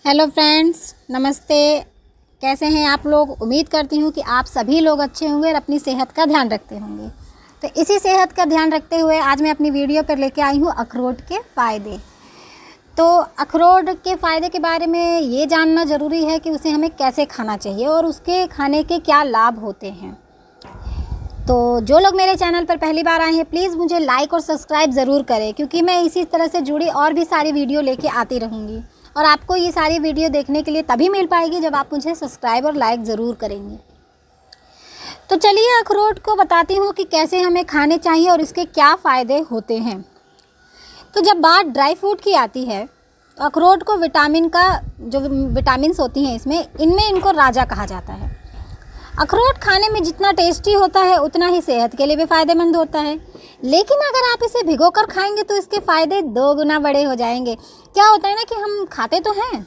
Hello friends, नमस्ते। कैसे हैं आप लोग? उम्मीद करती हूँ कि आप सभी लोग अच्छे होंगे और अपनी सेहत का ध्यान रखते होंगे। तो इसी सेहत का ध्यान रखते हुए आज मैं अपनी वीडियो पर लेके आई हूँ अखरोट के फ़ायदे। तो अखरोट के फ़ायदे के बारे में ये जानना ज़रूरी है कि उसे हमें कैसे खाना चाहिए और उसके खाने के क्या लाभ होते हैं। तो जो लोग मेरे चैनल पर पहली बार आए हैं प्लीज़ मुझे लाइक और सब्सक्राइब ज़रूर करें, क्योंकि मैं इसी तरह से जुड़ी और भी सारी वीडियो लेके आती रहूँगी और आपको ये सारी वीडियो देखने के लिए तभी मिल पाएगी जब आप मुझे सब्सक्राइब और लाइक ज़रूर करेंगे। तो चलिए अखरोट को बताती हूँ कि कैसे हमें खाने चाहिए और इसके क्या फ़ायदे होते हैं। तो जब बात ड्राई फ्रूट की आती है तो अखरोट को विटामिन्स होती हैं इनमें इनको राजा कहा जाता है। अखरोट खाने में जितना टेस्टी होता है उतना ही सेहत के लिए भी फ़ायदेमंद होता है, लेकिन अगर आप इसे भिगोकर खाएंगे तो इसके फ़ायदे 2 गुना बड़े हो जाएंगे। क्या होता है ना कि हम खाते तो हैं,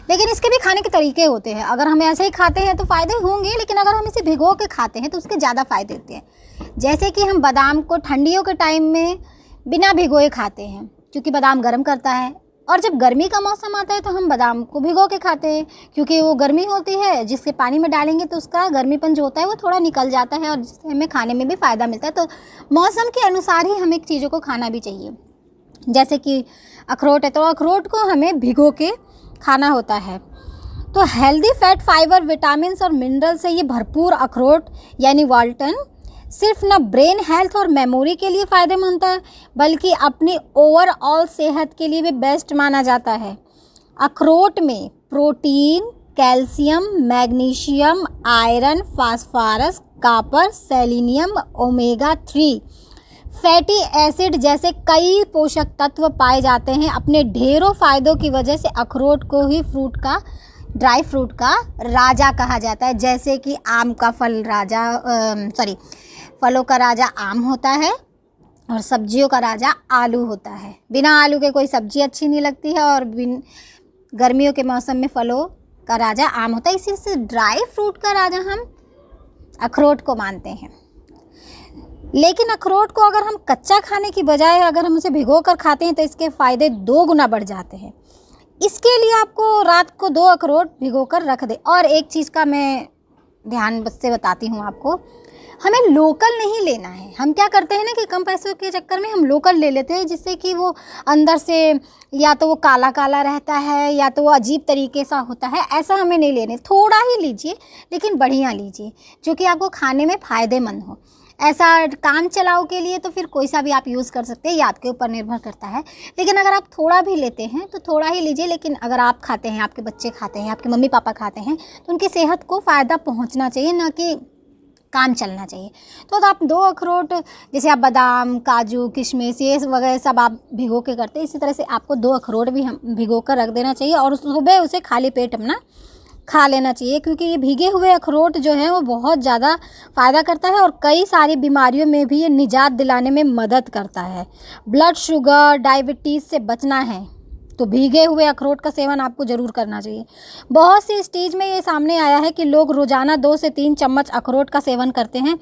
लेकिन इसके भी खाने के तरीके होते हैं। अगर हम ऐसे ही खाते हैं तो फ़ायदे होंगे, लेकिन अगर हम इसे भिगो के खाते हैं तो उसके ज़्यादा फ़ायदे होते हैं। जैसे कि हम बादाम को ठंडियों के टाइम में बिना भिगोए खाते हैं, क्योंकि बादाम गर्म करता है, और जब गर्मी का मौसम आता है तो हम बादाम को भिगो के खाते हैं, क्योंकि वो गर्मी होती है जिससे पानी में डालेंगे तो उसका गर्मीपन जो होता है वो थोड़ा निकल जाता है और जिससे हमें खाने में भी फ़ायदा मिलता है। तो मौसम के अनुसार ही हमें चीज़ों को खाना भी चाहिए। जैसे कि अखरोट है तो अखरोट को हमें भिगो के खाना होता है। तो हेल्दी फैट, फाइबर, विटामिन और मिनरल से ये भरपूर अखरोट यानी वाल्टन सिर्फ न ब्रेन हेल्थ और मेमोरी के लिए फ़ायदेमंद है, बल्कि अपनी ओवरऑल सेहत के लिए भी बेस्ट माना जाता है। अखरोट में protein, calcium, magnesium, iron, phosphorus, copper, selenium, omega 3 fatty acid जैसे कई पोषक तत्व पाए जाते हैं। अपने ढेरों फ़ायदों की वजह से अखरोट को ही ड्राई फ्रूट का राजा कहा जाता है। जैसे कि आम का फलों का राजा आम होता है और सब्जियों का राजा आलू होता है। बिना आलू के कोई सब्जी अच्छी नहीं लगती है और गर्मियों के मौसम में फलों का राजा आम होता है। इसी से ड्राई फ्रूट का राजा हम अखरोट को मानते हैं। लेकिन अखरोट को अगर हम कच्चा खाने की बजाय अगर हम उसे भिगो कर खाते हैं तो इसके फ़ायदे 2 गुना बढ़ जाते हैं। इसके लिए आपको रात को 2 अखरोट भिगो कर रख दें। और एक चीज़ का मैं ध्यान से बताती हूँ आपको, हमें लोकल नहीं लेना है। हम क्या करते हैं ना कि कम पैसों के चक्कर में हम लोकल ले लेते हैं, जिससे कि वो अंदर से या तो वो काला काला रहता है या तो वो अजीब तरीके सा होता है। ऐसा हमें नहीं लेने, थोड़ा ही लीजिए लेकिन बढ़िया लीजिए जो कि आपको खाने में फ़ायदेमंद हो। ऐसा काम चलाओ के लिए तो फिर कोई सा भी आप यूज़ कर सकते हैं, ये आपके ऊपर निर्भर करता है। लेकिन अगर आप थोड़ा भी लेते हैं तो थोड़ा ही लीजिए। लेकिन अगर आप खाते हैं, आपके बच्चे खाते हैं, आपके मम्मी पापा खाते हैं, तो उनकी सेहत को फ़ायदा पहुंचना चाहिए, ना कि काम चलना चाहिए। तो आप 2 अखरोट, जैसे आप बादाम, काजू, किशमिश ये वगैरह सब आप भिगो के करते हैं, इसी तरह से आपको 2 अखरोट भी हम भिगो कर रख देना चाहिए और सुबह उसे खाली पेट अपना खा लेना चाहिए, क्योंकि ये भीगे हुए अखरोट जो है वो बहुत ज़्यादा फ़ायदा करता है और कई सारी बीमारियों में भी ये निजात दिलाने में मदद करता है। ब्लड शुगर, डायबिटीज़ से बचना है तो भीगे हुए अखरोट का सेवन आपको ज़रूर करना चाहिए। बहुत सी स्टेज में ये सामने आया है कि लोग रोज़ाना 2 से 3 चम्मच अखरोट का सेवन करते हैं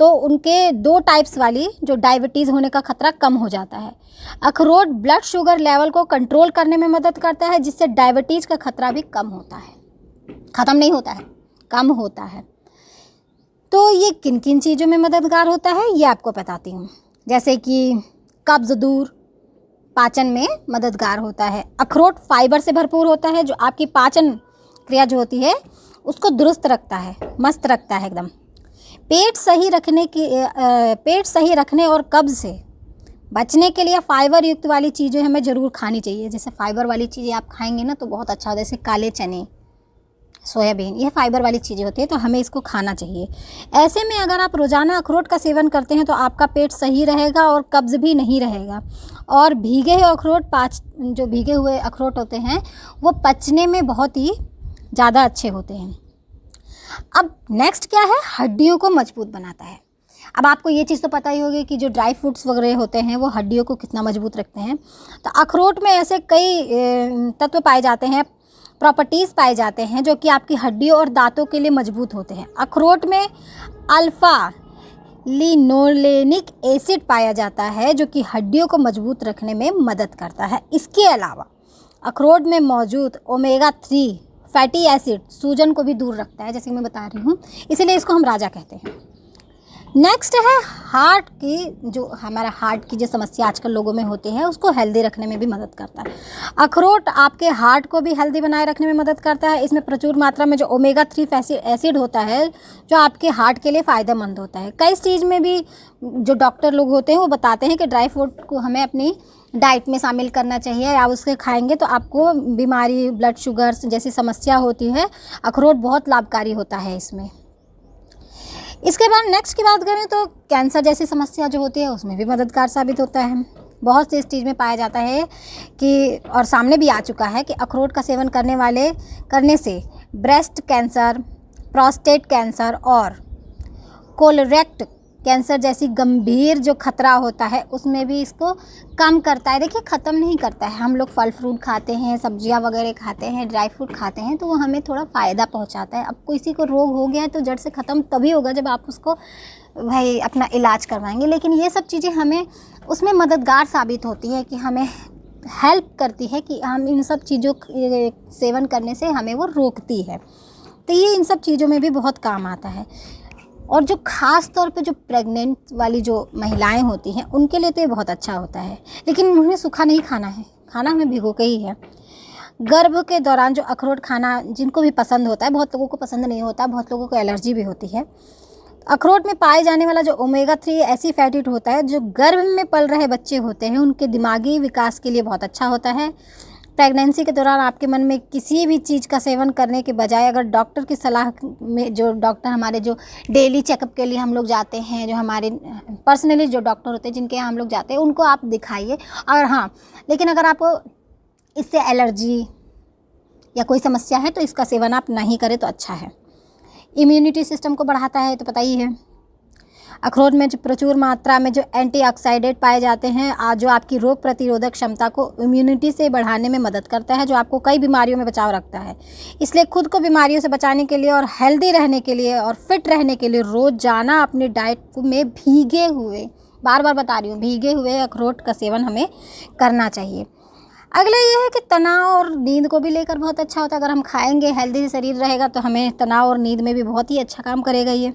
तो उनके 2 टाइप्स वाली जो डायबिटीज़ होने का खतरा कम हो जाता है। अखरोट ब्लड शुगर लेवल को कंट्रोल करने में मदद करता है, जिससे डायबिटीज़ का खतरा भी कम होता है, ख़त्म नहीं होता है, कम होता है। तो ये किन किन चीज़ों में मददगार होता है ये आपको बताती हूँ। जैसे कि कब्ज़ दूर, पाचन में मददगार होता है। अखरोट फाइबर से भरपूर होता है जो आपकी पाचन क्रिया जो होती है उसको दुरुस्त रखता है, मस्त रखता है एकदम। पेट सही रखने और कब्ज़ से बचने के लिए फाइबर युक्त वाली चीज़ें हमें ज़रूर खानी चाहिए। जैसे फाइबर वाली चीज़ें आप खाएंगे ना तो बहुत अच्छा होता है, जैसे काले चने, सोयाबीन, ये फाइबर वाली चीज़ें होती है तो हमें इसको खाना चाहिए। ऐसे में अगर आप रोज़ाना अखरोट का सेवन करते हैं तो आपका पेट सही रहेगा और कब्ज़ भी नहीं रहेगा। और भीगे हुए अखरोट होते हैं वो पचने में बहुत ही ज़्यादा अच्छे होते हैं। अब नेक्स्ट क्या है, हड्डियों को मजबूत बनाता है। अब आपको ये चीज़ तो पता ही होगी कि जो ड्राई फ्रूट्स वगैरह होते हैं वो हड्डियों को कितना मजबूत रखते हैं। तो अखरोट में ऐसे कई तत्व पाए जाते हैं, प्रॉपर्टीज़ पाए जाते हैं जो कि आपकी हड्डियों और दांतों के लिए मजबूत होते हैं। अखरोट में अल्फ़ा लिनोलेनिक एसिड पाया जाता है जो कि हड्डियों को मजबूत रखने में मदद करता है। इसके अलावा अखरोट में मौजूद ओमेगा 3 फैटी एसिड सूजन को भी दूर रखता है, जैसे कि मैं बता रही हूँ, इसीलिए इसको हम राजा कहते हैं। नेक्स्ट है हार्ट की, जो हमारा हार्ट की जो समस्या आजकल लोगों में होती है उसको हेल्दी रखने में भी मदद करता है। अखरोट आपके हार्ट को भी हेल्दी बनाए रखने में मदद करता है। इसमें प्रचुर मात्रा में जो ओमेगा 3 फैटी एसिड होता है जो आपके हार्ट के लिए फ़ायदेमंद होता है। कई चीज़ में भी जो डॉक्टर लोग होते हैं वो बताते हैं कि ड्राई फ्रूट को हमें अपनी डाइट में शामिल करना चाहिए, आप उसके खाएंगे तो आपको बीमारी, ब्लड शुगर जैसी समस्या होती है, अखरोट बहुत लाभकारी होता है इसमें। इसके बाद नेक्स्ट की बात करें तो कैंसर जैसी समस्या जो होती है उसमें भी मददगार साबित होता है। बहुत सी इस चीज़ में पाया जाता है कि, और सामने भी आ चुका है कि अखरोट का सेवन करने से ब्रेस्ट कैंसर, प्रोस्टेट कैंसर और कोलोरेक्टल कैंसर जैसी गंभीर जो खतरा होता है उसमें भी इसको कम करता है। देखिए, ख़त्म नहीं करता है। हम लोग फल फ्रूट खाते हैं, सब्जियां वगैरह खाते हैं, ड्राई फ्रूट खाते हैं, तो वो हमें थोड़ा फ़ायदा पहुंचाता है। अब किसी को रोग हो गया है तो जड़ से ख़त्म तभी होगा जब आप उसको भाई अपना इलाज करवाएंगे। लेकिन ये सब चीज़ें हमें उसमें मददगार साबित होती है कि हमें हेल्प करती है कि हम इन सब चीज़ों सेवन करने से हमें वो रोकती है। तो ये इन सब चीज़ों में भी बहुत काम आता है। और जो ख़ास तौर पे जो प्रेग्नेंट वाली जो महिलाएं होती हैं उनके लिए तो ये बहुत अच्छा होता है, लेकिन उन्हें सूखा नहीं खाना है, खाना हमें भिगो के ही है। गर्भ के दौरान जो अखरोट खाना जिनको भी पसंद होता है, बहुत लोगों को पसंद नहीं होता, बहुत लोगों को एलर्जी भी होती है। अखरोट में पाए जाने वाला जो ओमेगा 3 ऐसी फैटी होता है जो गर्भ में पल रहे बच्चे होते हैं उनके दिमागी विकास के लिए बहुत अच्छा होता है। प्रेगनेंसी के दौरान आपके मन में किसी भी चीज़ का सेवन करने के बजाय अगर डॉक्टर की सलाह में, जो डॉक्टर हमारे जो डेली चेकअप के लिए हम लोग जाते हैं, जो हमारे पर्सनली जो डॉक्टर होते हैं जिनके यहाँ हम लोग जाते हैं, उनको आप दिखाइए। और हाँ, लेकिन अगर आपको इससे एलर्जी या कोई समस्या है तो इसका सेवन आप नहीं करें तो अच्छा है। इम्यूनिटी सिस्टम को बढ़ाता है तो पता ही है। अखरोट में जो प्रचुर मात्रा में जो एंटीऑक्सीडेंट पाए जाते हैं जो आपकी रोग प्रतिरोधक क्षमता को इम्यूनिटी से बढ़ाने में मदद करता है, जो आपको कई बीमारियों में बचाव रखता है। इसलिए खुद को बीमारियों से बचाने के लिए और हेल्दी रहने के लिए और फिट रहने के लिए रोज़ाना अपनी डाइट में भीगे हुए, बार बार बता रही हूँ, भीगे हुए अखरोट का सेवन हमें करना चाहिए। अगला ये है कि तनाव और नींद को भी लेकर बहुत अच्छा होता है। अगर हम खाएंगे, हेल्दी शरीर रहेगा तो हमें तनाव और नींद में भी बहुत ही अच्छा काम करेगा। ये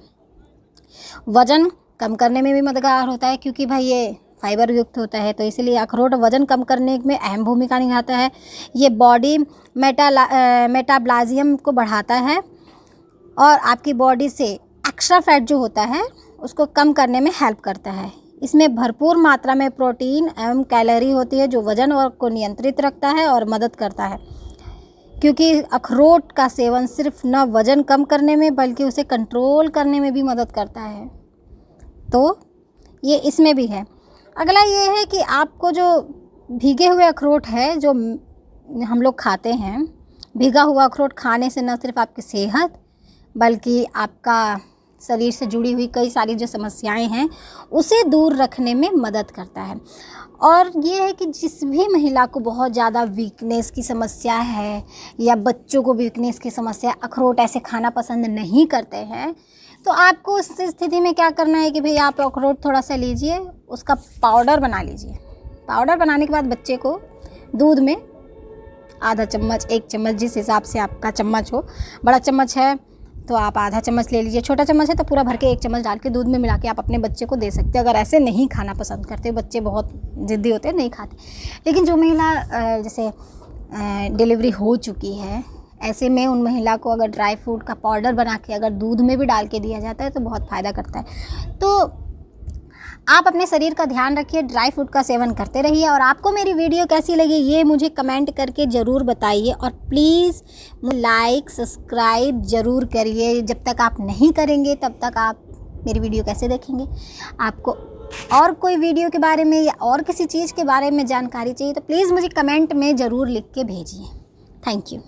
वज़न कम करने में भी मददगार होता है क्योंकि भाई ये फाइबर युक्त होता है, तो इसलिए अखरोट वज़न कम करने में अहम भूमिका निभाता है। ये बॉडी मेटाबॉलिज्म को बढ़ाता है और आपकी बॉडी से एक्स्ट्रा फैट जो होता है उसको कम करने में हेल्प करता है। इसमें भरपूर मात्रा में प्रोटीन एवं कैलोरी होती है जो वज़न और को नियंत्रित रखता है और मदद करता है, क्योंकि अखरोट का सेवन सिर्फ न वज़न कम करने में बल्कि उसे कंट्रोल करने में भी मदद करता है। तो ये इसमें भी है। अगला ये है कि आपको जो भीगे हुए अखरोट है जो हम लोग खाते हैं, भीगा हुआ अखरोट खाने से न सिर्फ आपकी सेहत बल्कि आपका शरीर से जुड़ी हुई कई सारी जो समस्याएं हैं उसे दूर रखने में मदद करता है। और ये है कि जिस भी महिला को बहुत ज़्यादा वीकनेस की समस्या है या बच्चों को वीकनेस की समस्या, अखरोट ऐसे खाना पसंद नहीं करते हैं, तो आपको उस स्थिति में क्या करना है कि भाई आप अखरोट थोड़ा सा लीजिए, उसका पाउडर बना लीजिए। पाउडर बनाने के बाद बच्चे को दूध में आधा चम्मच, 1 चम्मच, जिस हिसाब से आपका चम्मच हो, बड़ा चम्मच है तो आप आधा चम्मच ले लीजिए, छोटा चम्मच है तो पूरा भर के 1 चम्मच डाल के दूध में मिला के आप अपने बच्चे को दे सकते हैं। अगर ऐसे नहीं खाना पसंद करते, बच्चे बहुत ज़िद्दी होते हैं, नहीं खाते। लेकिन जो महिला जैसे डिलीवरी हो चुकी है, ऐसे में उन महिला को अगर ड्राई फ्रूट का पाउडर बना के अगर दूध में भी डाल के दिया जाता है तो बहुत फ़ायदा करता है। तो आप अपने शरीर का ध्यान रखिए, ड्राई फ्रूट का सेवन करते रहिए। और आपको मेरी वीडियो कैसी लगी ये मुझे कमेंट करके ज़रूर बताइए, और प्लीज़ लाइक सब्सक्राइब ज़रूर करिए। जब तक आप नहीं करेंगे तब तक आप मेरी वीडियो कैसे देखेंगे। आपको और कोई वीडियो के बारे में या और किसी चीज़ के बारे में जानकारी चाहिए तो प्लीज़ मुझे कमेंट में ज़रूर लिख के भेजिए। Thank you.